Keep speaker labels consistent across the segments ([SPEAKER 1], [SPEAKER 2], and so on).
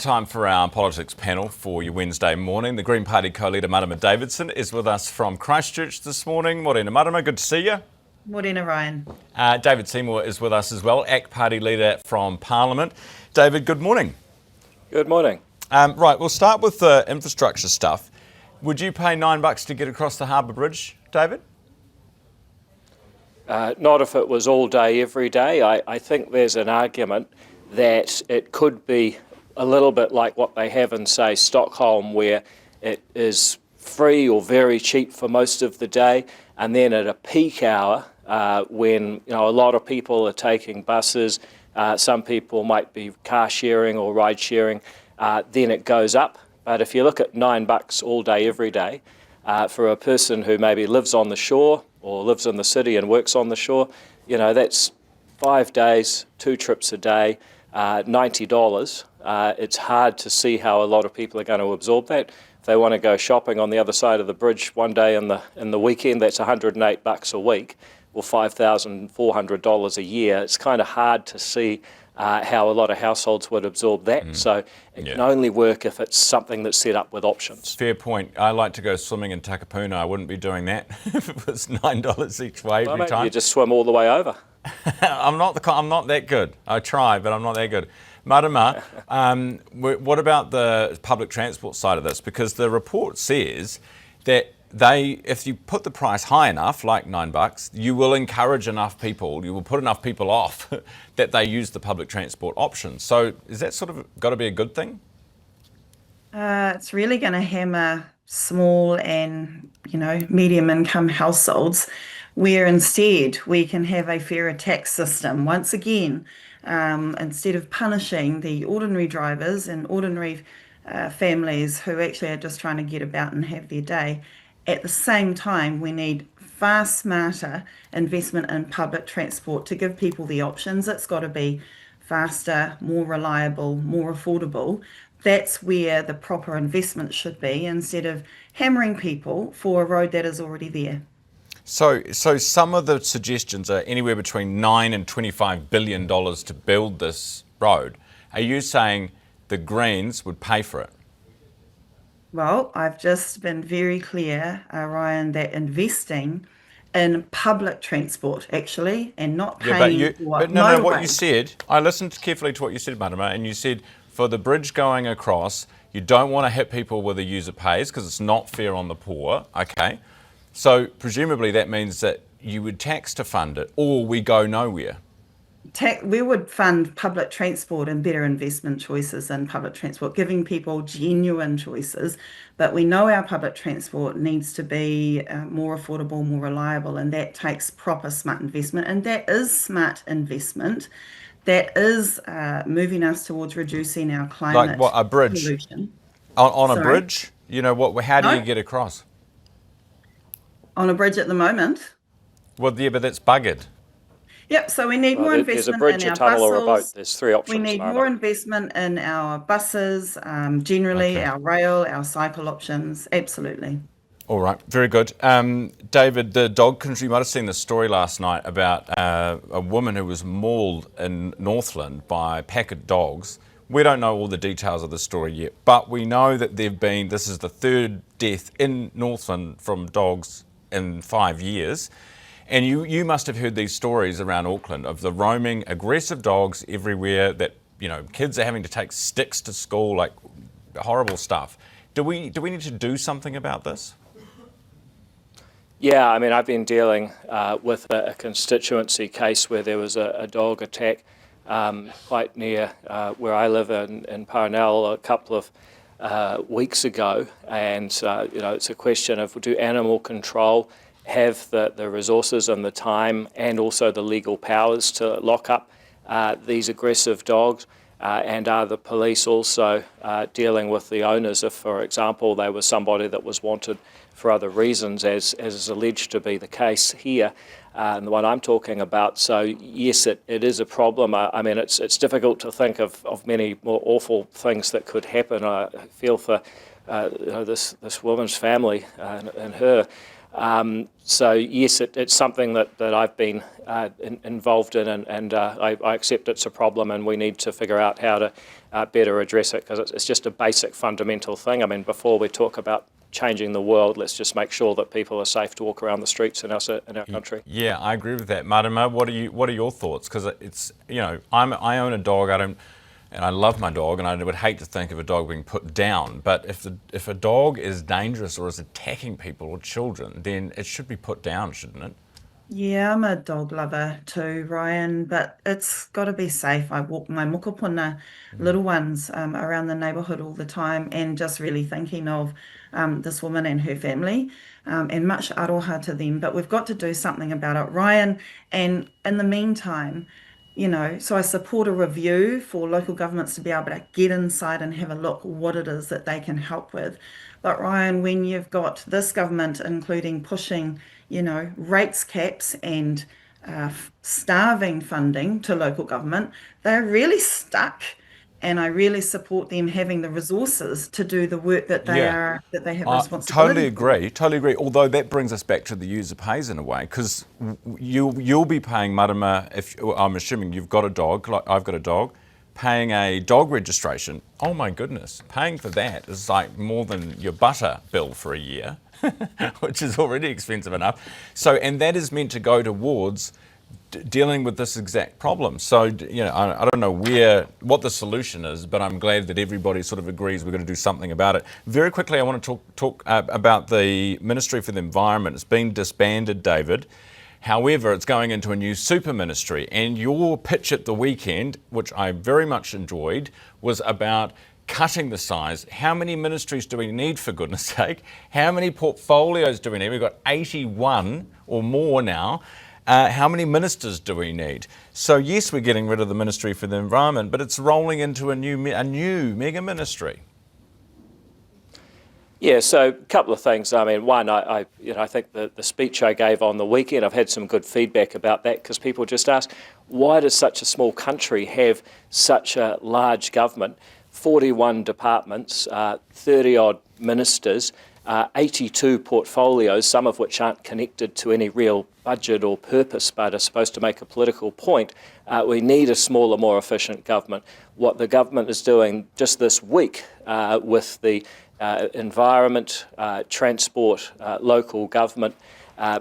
[SPEAKER 1] Time for our politics panel for your Wednesday morning. The Green Party co-leader Marama Davidson is with us from Christchurch this morning. Morena Marama, good to see you.
[SPEAKER 2] Morena Ryan.
[SPEAKER 1] David Seymour is with us as well, ACT Party leader from Parliament. David, good morning.
[SPEAKER 3] Good morning.
[SPEAKER 1] Right, we'll start with the infrastructure stuff. Would you pay $9 to get across the Harbour Bridge, David?
[SPEAKER 3] Not if it was all day, every day. I think there's an argument that it could be a little bit like what they have in, say, Stockholm, where it is free or very cheap for most of the day, and then at a peak hour, when a lot of people are taking buses, some people might be car sharing or ride sharing, then it goes up. But if you look at $9 all day, every day, for a person who maybe lives on the shore or lives in the city and works on the shore, that's 5 days, 2 trips a day, $90. It's hard to see how a lot of people are going to absorb that. If they want to go shopping on the other side of the bridge one day in the weekend, that's $108 a week, or $5,400 a year. It's kind of hard to see how a lot of households would absorb that. So it can only work if it's something that's set up with options.
[SPEAKER 1] Fair point. I like to go swimming in Takapuna. I wouldn't be doing that if it was $9 each way every time.
[SPEAKER 3] You just swim all the way over.
[SPEAKER 1] I'm not that good. I try, but I'm not that good. Marama, what about the public transport side of this? Because the report says that if you put the price high enough, like $9, you will encourage enough people, you will put enough people off that they use the public transport option. So is that sort of got to be a good thing?
[SPEAKER 2] It's really going to hammer small and, medium income households, where instead we can have a fairer tax system. Once again, instead of punishing the ordinary drivers and ordinary families who actually are just trying to get about and have their day, at the same time, we need far smarter investment in public transport to give people the options. It's got to be faster, more reliable, more affordable. That's where the proper investment should be, instead of hammering people for a road that is already there.
[SPEAKER 1] So some of the suggestions are anywhere between $9 and $25 billion to build this road. Are you saying the Greens would pay for it?
[SPEAKER 2] Well, I've just been very clear, Ryan, that investing in public transport, actually, and not paying for
[SPEAKER 1] no, what you said, I listened carefully to what you said, Marama, and you said for the bridge going across, you don't want to hit people where the user pays because it's not fair on the poor, okay? So presumably that means that you would tax to fund it, or we go nowhere.
[SPEAKER 2] We would fund public transport and better investment choices in public transport, giving people genuine choices. But we know our public transport needs to be more affordable, more reliable, and that takes proper smart investment. And that is smart investment. That is moving us towards reducing our climate
[SPEAKER 1] like what, a bridge?
[SPEAKER 2] Pollution.
[SPEAKER 1] On a bridge? How do you get across?
[SPEAKER 2] On a bridge at the moment.
[SPEAKER 1] Well, yeah, but that's buggered.
[SPEAKER 2] Yep, so we need more investment in our buses.
[SPEAKER 3] There's a bridge, a tunnel or a boat. There's 3 options.
[SPEAKER 2] We need more investment in our buses, generally, our rail, our cycle options, absolutely.
[SPEAKER 1] All right, very good. David, the dog country, you might have seen the story last night about a woman who was mauled in Northland by a pack of dogs. We don't know all the details of the story yet, but we know that this is the 3rd death in Northland from dogs in 5 years. And you must have heard these stories around Auckland of the roaming, aggressive dogs everywhere that, kids are having to take sticks to school, like horrible stuff. Do we need to do something about this?
[SPEAKER 3] Yeah, I've been dealing with a constituency case where there was a dog attack quite near where I live in Parnell a couple of weeks ago. And, it's a question of, do animal control have the resources and the time and also the legal powers to lock up these aggressive dogs? And are the police also dealing with the owners if, for example, they were somebody that was wanted for other reasons, as is alleged to be the case here, and the one I'm talking about? So yes, it is a problem. It's difficult to think of many more awful things that could happen. I feel for this woman's family and her. So yes, it's something that I've been involved in, and I accept it's a problem, and we need to figure out how to better address it, because it's just a basic fundamental thing. I mean, before we talk about changing the world, let's just make sure that people are safe to walk around the streets in our country.
[SPEAKER 1] Yeah, I agree with that. Marama, what are your thoughts? Because it's, I own a dog. And I love my dog, and I would hate to think of a dog being put down. But if a dog is dangerous or is attacking people or children, then it should be put down, shouldn't it?
[SPEAKER 2] Yeah, I'm a dog lover too, Ryan, but it's got to be safe. I walk my mokopuna little ones around the neighbourhood all the time, and just really thinking of this woman and her family, and much aroha to them. But we've got to do something about it, Ryan. And in the meantime, so I support a review for local governments to be able to get inside and have a look what it is that they can help with. But Ryan, when you've got this government, including pushing, rates caps and starving funding to local government, they're really stuck. And I really support them having the resources to do the work that
[SPEAKER 1] Yeah.
[SPEAKER 2] that they have
[SPEAKER 1] I
[SPEAKER 2] responsibility for.
[SPEAKER 1] totally agree. Although that brings us back to the user pays in a way, because you'll be paying Marama, if I'm assuming you've got a dog, like I've got a dog, paying a dog registration. Oh my goodness, paying for that is like more than your butter bill for a year, which is already expensive enough. So, and that is meant to go towards dealing with this exact problem. So, I don't know what the solution is, but I'm glad that everybody sort of agrees we're going to do something about it. Very quickly, I want to talk about the Ministry for the Environment. It's been disbanded, David. However, it's going into a new super ministry. And your pitch at the weekend, which I very much enjoyed, was about cutting the size. How many ministries do we need, for goodness sake? How many portfolios do we need? We've got 81 or more now. How many ministers do we need? So yes, we're getting rid of the Ministry for the Environment, but it's rolling into a new mega ministry.
[SPEAKER 3] Yeah, so a couple of things. I mean, one, I think the speech I gave on the weekend, I've had some good feedback about that, because people just ask, why does such a small country have such a large government, 41 departments, 30-odd ministers, 82 portfolios, some of which aren't connected to any real budget or purpose, but are supposed to make a political point. We need a smaller, more efficient government. What the government is doing just this week with the environment, transport, local government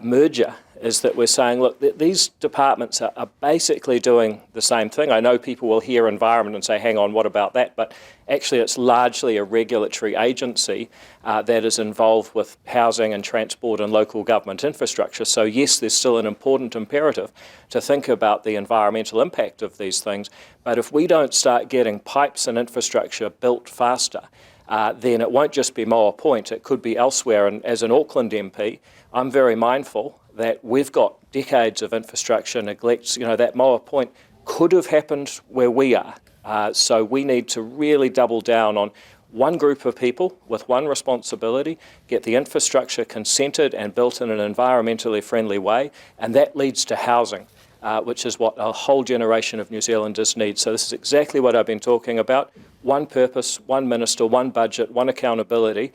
[SPEAKER 3] merger is that we're saying, look, these departments are basically doing the same thing. I know people will hear environment and say, hang on, what about that? But actually it's largely a regulatory agency that is involved with housing and transport and local government infrastructure. So yes, there's still an important imperative to think about the environmental impact of these things. But if we don't start getting pipes and infrastructure built faster, then it won't just be Moa Point, it could be elsewhere. And as an Auckland MP, I'm very mindful that we've got decades of infrastructure neglects. That Moa Point could have happened where we are. So we need to really double down on one group of people with one responsibility, get the infrastructure consented and built in an environmentally friendly way, and that leads to housing, which is what a whole generation of New Zealanders need. So this is exactly what I've been talking about. One purpose, one minister, one budget, one accountability,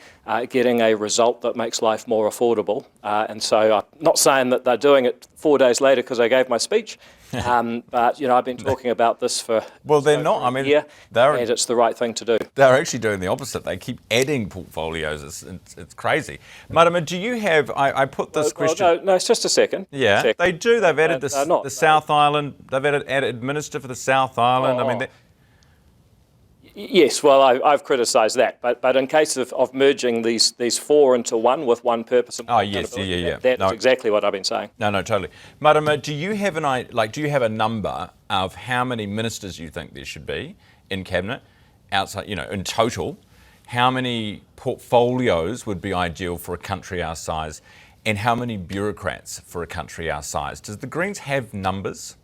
[SPEAKER 3] getting a result that makes life more affordable. And so I'm not saying that they're doing it 4 days later because I gave my speech, but I've been talking about this for
[SPEAKER 1] they're not. I mean,
[SPEAKER 3] and it's the right thing to do.
[SPEAKER 1] They're actually doing the opposite. They keep adding portfolios. It's crazy. Marama, do you have? I put this question.
[SPEAKER 3] No, it's just a second.
[SPEAKER 1] Yeah, they do. They've added the South Island. They've added minister for the South Island. I mean.
[SPEAKER 3] Yes, well, I've criticised that, but in case of merging these four into one with one purpose and that's exactly what I've been saying.
[SPEAKER 1] No, totally. Marama, do you have a number of how many ministers you think there should be in cabinet, outside, in total? How many portfolios would be ideal for a country our size, and how many bureaucrats for a country our size? Does the Greens have numbers?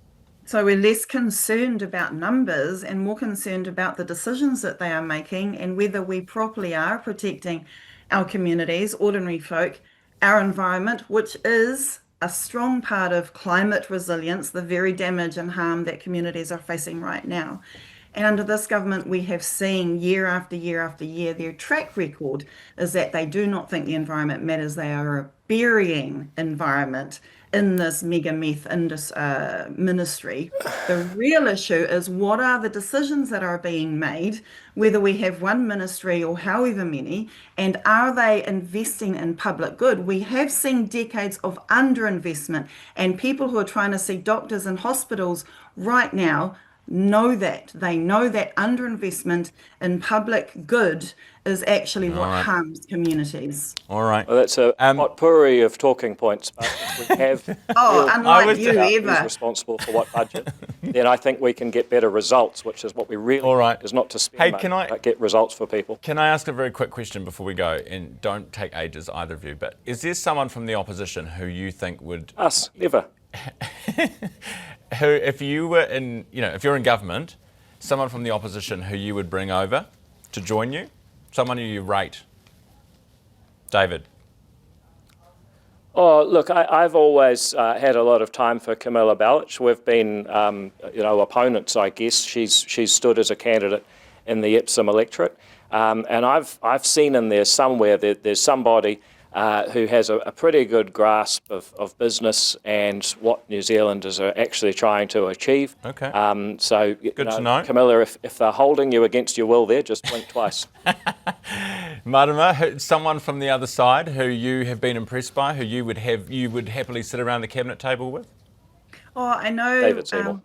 [SPEAKER 2] So we're less concerned about numbers and more concerned about the decisions that they are making and whether we properly are protecting our communities, ordinary folk, our environment, which is a strong part of climate resilience, the very damage and harm that communities are facing right now. And under this government, we have seen year after year after year, their track record is that they do not think the environment matters. They are burying environment in this mega meth ministry. The real issue is what are the decisions that are being made, whether we have one ministry or however many, and are they investing in public good? We have seen decades of underinvestment, and people who are trying to see doctors in hospitals right now know that. They know that underinvestment in public good is actually what
[SPEAKER 1] right.
[SPEAKER 2] harms communities.
[SPEAKER 1] All right.
[SPEAKER 3] Well, that's a potpourri of talking points, but if we have
[SPEAKER 2] Oh,
[SPEAKER 3] real
[SPEAKER 2] unlike you,
[SPEAKER 3] about who's
[SPEAKER 2] Eva.
[SPEAKER 3] responsible for what budget, then I think we can get better results, which is what we really
[SPEAKER 1] All right.
[SPEAKER 3] want, is not to spend
[SPEAKER 1] Hey,
[SPEAKER 3] money, but get results for people.
[SPEAKER 1] Can I ask a very quick question before we go? And don't take ages, either of you, but is there someone from the opposition who you think would...
[SPEAKER 3] Us, never.
[SPEAKER 1] who, if you were in, if you're in government, someone from the opposition who you would bring over to join you? Someone who you rate? David?
[SPEAKER 3] Oh, look, I've always had a lot of time for Camilla Bellich. We've been, opponents, I guess. She's stood as a candidate in the Epsom electorate. And I've seen in there somewhere that there's somebody who has a pretty good grasp of business and what New Zealanders are actually trying to achieve.
[SPEAKER 1] Okay.
[SPEAKER 3] So,
[SPEAKER 1] Good to know.
[SPEAKER 3] Camilla, if they're holding you against your will there, just blink twice.
[SPEAKER 1] Marama, someone from the other side who you have been impressed by, who you would happily sit around the cabinet table with?
[SPEAKER 2] Oh, I know.
[SPEAKER 3] David Seymour.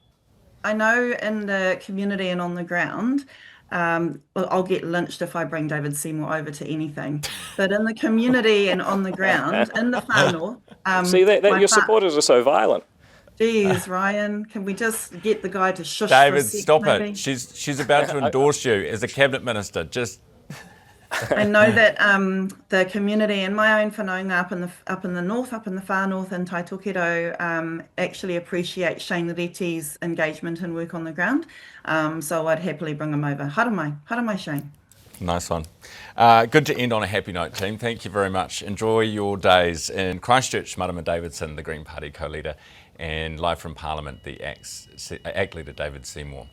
[SPEAKER 2] I know in the community and on the ground. Well, I'll get lynched if I bring David Seymour over to anything. But in the community and on the ground, in the whānau.
[SPEAKER 3] See, that your supporters are so violent.
[SPEAKER 2] Geez, Ryan, can we just get the guy to shush
[SPEAKER 1] David,
[SPEAKER 2] for a sec,
[SPEAKER 1] stop
[SPEAKER 2] maybe?
[SPEAKER 1] it. She's about to endorse you as a cabinet minister. Just...
[SPEAKER 2] I know that the community and my own whanaunga up in the north, up in the far north in Taitokedo, actually appreciate Shane Retti's engagement and work on the ground. So I'd happily bring him over. Haramai, Shane.
[SPEAKER 1] Nice one. Good to end on a happy note, team. Thank you very much. Enjoy your days in Christchurch. Marama Davidson, the Green Party co-leader, and live from Parliament, the ACT leader, David Seymour.